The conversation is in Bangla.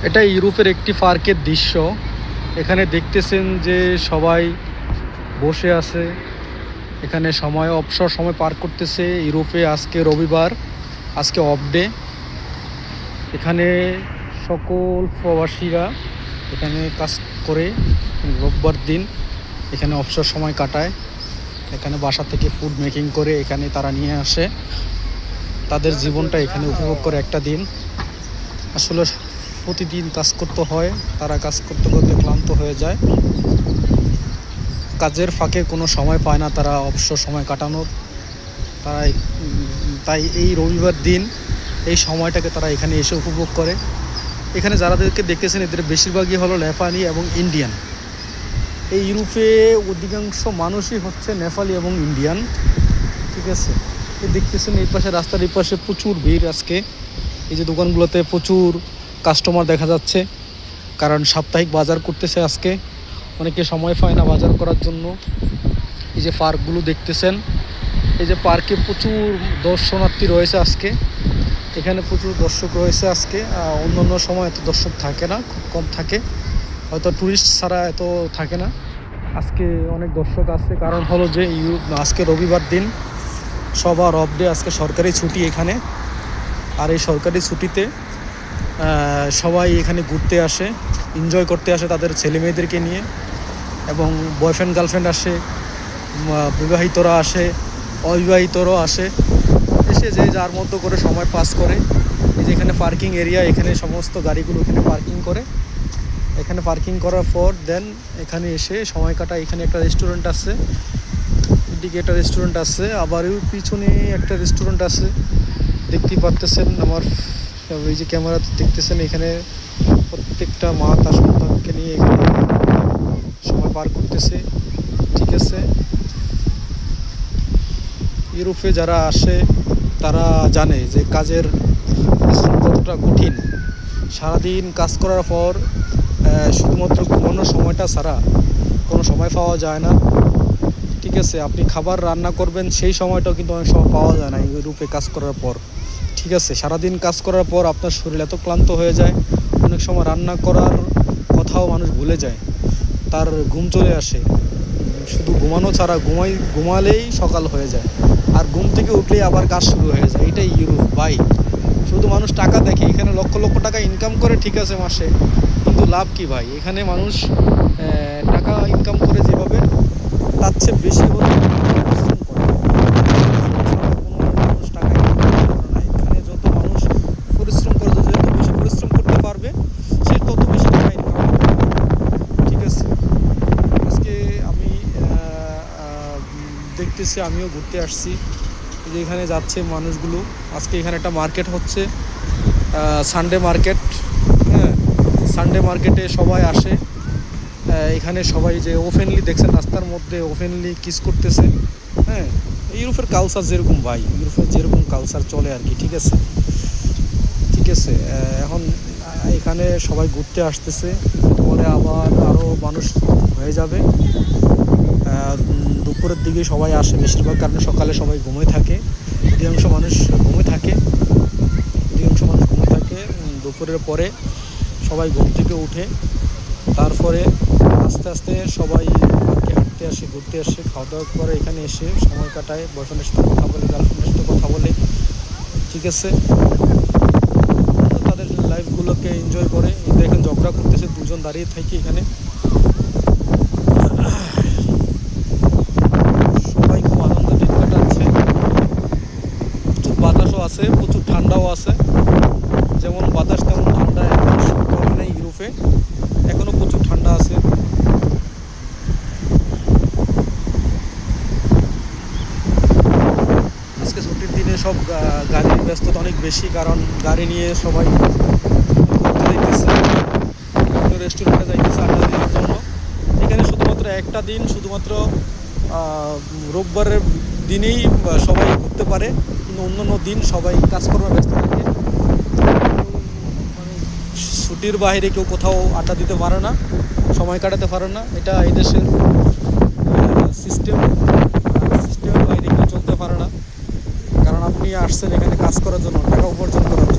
এটা ইউরোপের একটি পার্কের দৃশ্য। এখানে দেখতেছেন যে সবাই বসে আছে, এখানে সময় অবসর সময় পার করতেছে। ইউরোপে আজকে রবিবার, আজকে অফ ডে। এখানে সকল প্রবাসীরা এখানে কাজ করে রোববার দিন এখানে অবসর সময় কাটায়। এখানে বাসা থেকে ফুড মেকিং করে এখানে তারা নিয়ে আসে, তাদের জীবনটা এখানে উপভোগ করে একটা দিন। আসলে প্রতিদিন কাজ করতে হয়, তারা কাজ করতে করতে ক্লান্ত হয়ে যায়, কাজের ফাঁকে কোনো সময় পায় না তারা অবসর সময় কাটানোর। তারা তাই এই রবিবার দিন এই সময়টাকে তারা এখানে এসে উপভোগ করে। এখানে যারাদেরকে দেখতেছেন এদের বেশিরভাগই হলো নেপালি এবং ইন্ডিয়ান। এই ইউরোপে অধিকাংশ মানুষই হচ্ছে নেপালি এবং ইন্ডিয়ান, ঠিক আছে। এই দেখতেছেন এই পাশে, রাস্তার এই পাশে প্রচুর ভিড় আজকে। এই যে দোকানগুলোতে প্রচুর কাস্টমার দেখা যাচ্ছে, কারণ সাপ্তাহিক বাজার করতেছে আজকে। অনেকে সময় পায় না বাজার করার জন্য। এই যে পার্কগুলো দেখতেছেন, এই যে পার্কে প্রচুর দর্শনার্থী রয়েছে আজকে। এখানে প্রচুর দর্শক রয়েছে আজকে। অন্য অন্য সময় এত দর্শক থাকে না, খুব কম থাকে, হয়তো ট্যুরিস্ট ছাড়া এত থাকে না। আজকে অনেক দর্শক আছে, কারণ হলো যে আজকে রবিবার দিন, সবার অফ ডে, আজকে সরকারি ছুটি এখানে। আর এই সরকারি ছুটিতে সবাই এখানে ঘুরতে আসে, এনজয় করতে আসে তাদের ছেলে মেয়েদেরকে নিয়ে, এবং বয়ফ্রেন্ড গার্লফ্রেন্ড আসে, বিবাহিতরা আসে, অবিবাহিতরাও আসে। এসে যে যার মতো করে সময় পাস করে। এই যে এখানে পার্কিং এরিয়া, এখানে সমস্ত গাড়িগুলো এখানে পার্কিং করে। এখানে পার্কিং করার পর দেন এখানে এসে সময় কাটায়। এখানে একটা রেস্টুরেন্ট আছে, এদিকে একটা রেস্টুরেন্ট আছে, আবার ওই পিছনে একটা রেস্টুরেন্ট আছে, দেখতেই পারতেছেন। আমার এই যে ক্যামেরাতে দেখতেছেন, এখানে প্রত্যেকটা মা তার সন্তানকে নিয়ে এখানে সময় পার করতেছে, ঠিক আছে। ইউরোপে যারা আসে তারা জানে যে কাজের কতটা কঠিন। সারাদিন কাজ করার পর শুধুমাত্র ঘুমানোর সময়টা ছাড়া কোনো সময় পাওয়া যায় না, ঠিক আছে। আপনি খাবার রান্না করবেন, সেই সময়টাও কিন্তু অনেক সময় পাওয়া যায় না ইউরোপে কাজ করার পর, ঠিক আছে। সারাদিন কাজ করার পর আপনার শরীর এত ক্লান্ত হয়ে যায়, অনেক সময় রান্না করার কথাও মানুষ ভুলে যায়, তার ঘুম চলে আসে। শুধু ঘুমানো ছাড়া ঘুমালেই সকাল হয়ে যায়, আর ঘুম থেকে উঠলেই আবার কাজ শুরু হয়ে যায়। এটাই ইউরোপ ভাই। শুধু মানুষ টাকা দেখে, এখানে লক্ষ লক্ষ টাকা ইনকাম করে, ঠিক আছে, মাসে, কিন্তু লাভ কি ভাই? এখানে মানুষ টাকা ইনকাম করে যেভাবে, তার চেয়ে বেশি মানুষ টাকা ইনকাম করে না। এখানে যত মানুষ পরিশ্রম করে, যত বেশি পরিশ্রম করতে পারবে, সে তত বেশি টাকা ইনকাম করতে পারবে, ঠিক আছে। আজকে আমি দেখতেছি, আমিও ঘুরতে আসছি, যে এখানে যাচ্ছে মানুষগুলো। আজকে এখানে একটা মার্কেট হচ্ছে, সানডে মার্কেট। হ্যাঁ, সানডে মার্কেটে সবাই আসে। এখানে সবাই যে ওপেনলি দেখছেন রাস্তার মধ্যে ওপেনলি কিস করতেছে। হ্যাঁ, ইউরোপের কালচার যেরকম ভাই, ইউরোপের যেরকম কালচার চলে আর কি, ঠিক আছে, ঠিক আছে। এখন এখানে সবাই ঘুরতে আসতেছে, পরে আবার আরও মানুষ হয়ে যাবে। দুপুরের দিকে সবাই আসে বেশিরভাগ, কারণ সকালে সবাই ঘুমিয়ে থাকে, অধিকাংশ মানুষ ঘুমিয়ে থাকে। দুপুরের পরে সবাই ঘুম থেকে উঠে, তারপরে আস্তে আস্তে সবাই পার্কে হাঁটতে আসে, ঘুরতে আসে, খাওয়া দাওয়া করে এখানে এসে সময় কাটায়, বয়ফ্রেন্ডের সাথে কথা বলে, গার্লফ্রেন্ডের সাথে কথা বলে, ঠিক আছে। তাদের লাইফগুলোকে এনজয় করে। দেখেন ঝগড়া করতেছে, দুজন দাঁড়িয়ে থাকি এখানে। সবাই খুব আনন্দের দিন কাটাচ্ছে। প্রচুর বাতাসও আছে, প্রচুর ঠান্ডাও আছে। যেমন বাতাস তেমন ঠান্ডা, এখন কমে নেই ইউরোপে, এখনও প্রচুর ঠান্ডা আছে। আজকে ছুটির দিনে সব গাড়ির ব্যস্ততা অনেক বেশি, কারণ গাড়ি নিয়ে সবাই যাইতেছে, রেস্টুরেন্টে যাইতেছে আড্ডা দেওয়ার জন্য। এখানে শুধুমাত্র একটা দিন, শুধুমাত্র রোববারের দিনেই সবাই ঘুরতে পারে, কিন্তু অন্য দিন সবাই কাজকর্মে ব্যস্ত থাকে। ছুটির বাইরে কেউ কোথাও আড্ডা দিতে পারে না, সময় কাটাতে পারে না। এটা এই দেশের সিস্টেমের বাইরে কেউ চলতে পারে না, কারণ আপনি আসছেন এখানে কাজ করার জন্য, টাকা উপার্জন করার জন্য।